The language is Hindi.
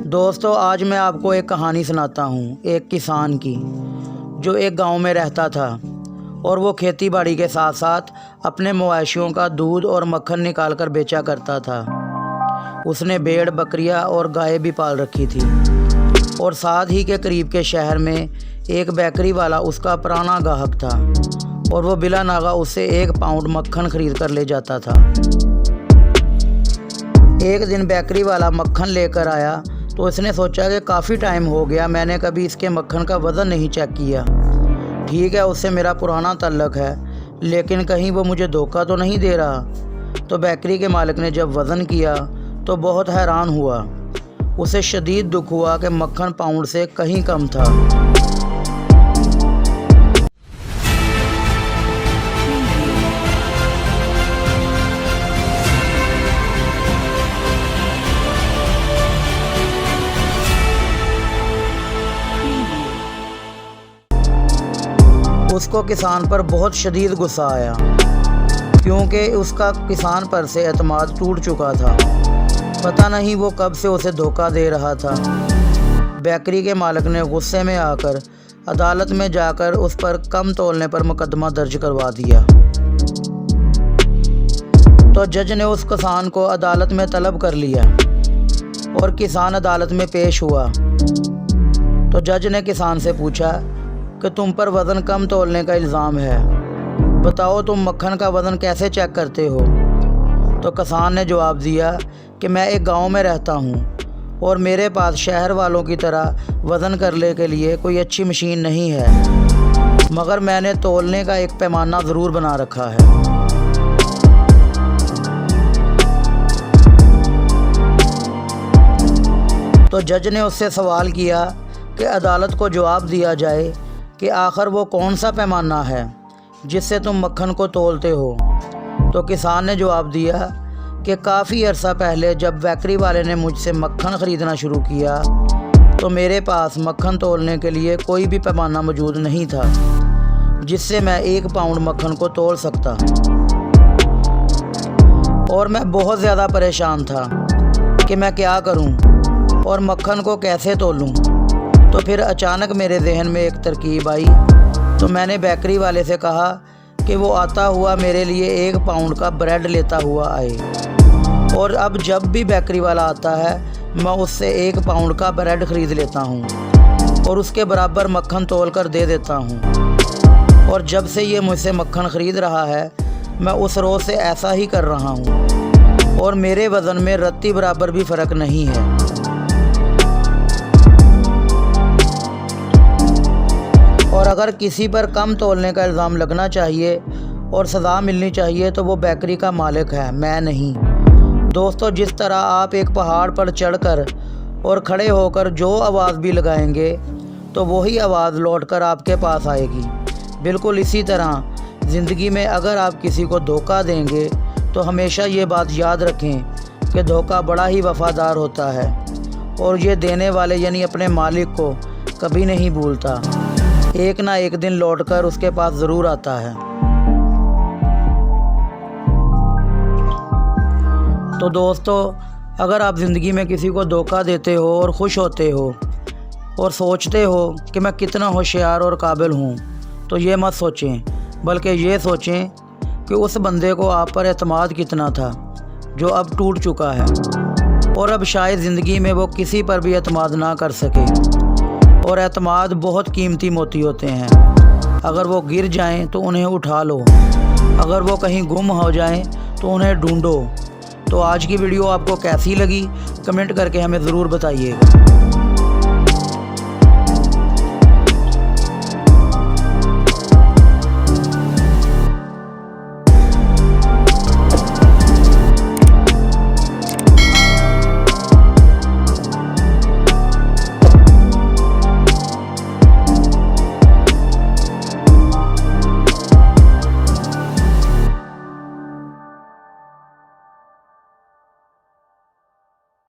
दोस्तों, आज मैं आपको एक कहानी सुनाता हूँ एक किसान की, जो एक गांव में रहता था और वो खेती बाड़ी के साथ साथ अपने मवेशियों का दूध और मक्खन निकाल कर बेचा करता था। उसने भेड़, बकरियां और गाय भी पाल रखी थी और साथ ही के करीब के शहर में एक बेकरी वाला उसका पुराना ग्राहक था और वो बिला नागा उससे 1 पाउंड मक्खन खरीद कर ले जाता था। एक दिन बेकरी वाला मक्खन लेकर आया तो इसने सोचा कि काफ़ी टाइम हो गया, मैंने कभी इसके मक्खन का वज़न नहीं चेक किया। ठीक है, उससे मेरा पुराना ताल्लुक़ है, लेकिन कहीं वो मुझे धोखा तो नहीं दे रहा। तो बेकरी के मालिक ने जब वज़न किया तो बहुत हैरान हुआ। उसे शदीद दुख हुआ कि मक्खन पाउंड से कहीं कम था। उसको किसान पर बहुत शदीद गुस्सा आया, क्योंकि उसका किसान पर से एतमाद टूट चुका था। पता नहीं वो कब से उसे धोखा दे रहा था। बेकरी के मालिक ने गुस्से में आकर अदालत में जाकर उस पर कम तोलने पर मुकदमा दर्ज करवा दिया। तो जज ने उस किसान को अदालत में तलब कर लिया और किसान अदालत में पेश हुआ। तो जज ने किसान से पूछा कि तुम पर वज़न कम तोलने का इल्ज़ाम है, बताओ तुम मक्खन का वज़न कैसे चेक करते हो। तो किसान ने जवाब दिया कि मैं एक गांव में रहता हूं और मेरे पास शहर वालों की तरह वज़न करने के लिए कोई अच्छी मशीन नहीं है, मगर मैंने तोलने का एक पैमाना ज़रूर बना रखा है। तो जज ने उससे सवाल किया कि अदालत को जवाब दिया जाए कि आखिर वो कौन सा पैमाना है जिससे तुम मक्खन को तोलते हो। तो किसान ने जवाब दिया कि काफ़ी अरसा पहले जब बेकरी वाले ने मुझसे मक्खन ख़रीदना शुरू किया तो मेरे पास मक्खन तोलने के लिए कोई भी पैमाना मौजूद नहीं था जिससे मैं 1 पाउंड मक्खन को तोल सकता, और मैं बहुत ज़्यादा परेशान था कि मैं क्या करूं और मक्खन को कैसे तोलूं। तो फिर अचानक मेरे जहन में एक तरकीब आई। तो मैंने बेकरी वाले से कहा कि वो आता हुआ मेरे लिए 1 पाउंड का ब्रेड लेता हुआ आए, और अब जब भी बेकरी वाला आता है मैं उससे 1 पाउंड का ब्रेड ख़रीद लेता हूँ और उसके बराबर मक्खन तोल कर दे देता हूँ। और जब से ये मुझसे मक्खन ख़रीद रहा है मैं उस रोज़ से ऐसा ही कर रहा हूँ और मेरे वज़न में रत्ती बराबर भी फ़र्क नहीं है। और अगर किसी पर कम तोलने का इल्ज़ाम लगना चाहिए और सज़ा मिलनी चाहिए तो वो बेकरी का मालिक है, मैं नहीं। दोस्तों, जिस तरह आप एक पहाड़ पर चढ़कर और खड़े होकर जो आवाज़ भी लगाएंगे तो वही आवाज़ लौटकर आपके पास आएगी, बिल्कुल इसी तरह ज़िंदगी में अगर आप किसी को धोखा देंगे तो हमेशा ये बात याद रखें कि धोखा बड़ा ही वफ़ादार होता है और ये देने वाले यानी अपने मालिक को कभी नहीं भूलता, एक ना एक दिन लौटकर उसके पास ज़रूर आता है। तो दोस्तों, अगर आप ज़िंदगी में किसी को धोखा देते हो और खुश होते हो और सोचते हो कि मैं कितना होशियार और काबिल हूँ, तो ये मत सोचें, बल्कि ये सोचें कि उस बंदे को आप पर एतमाद कितना था जो अब टूट चुका है और अब शायद ज़िंदगी में वो किसी पर भी एतमाद ना कर सके। और एतमाद बहुत कीमती मोती होते हैं, अगर वो गिर जाएं तो उन्हें उठा लो, अगर वो कहीं गुम हो जाएं तो उन्हें ढूंढो। तो आज की वीडियो आपको कैसी लगी कमेंट करके हमें ज़रूर बताइएगा।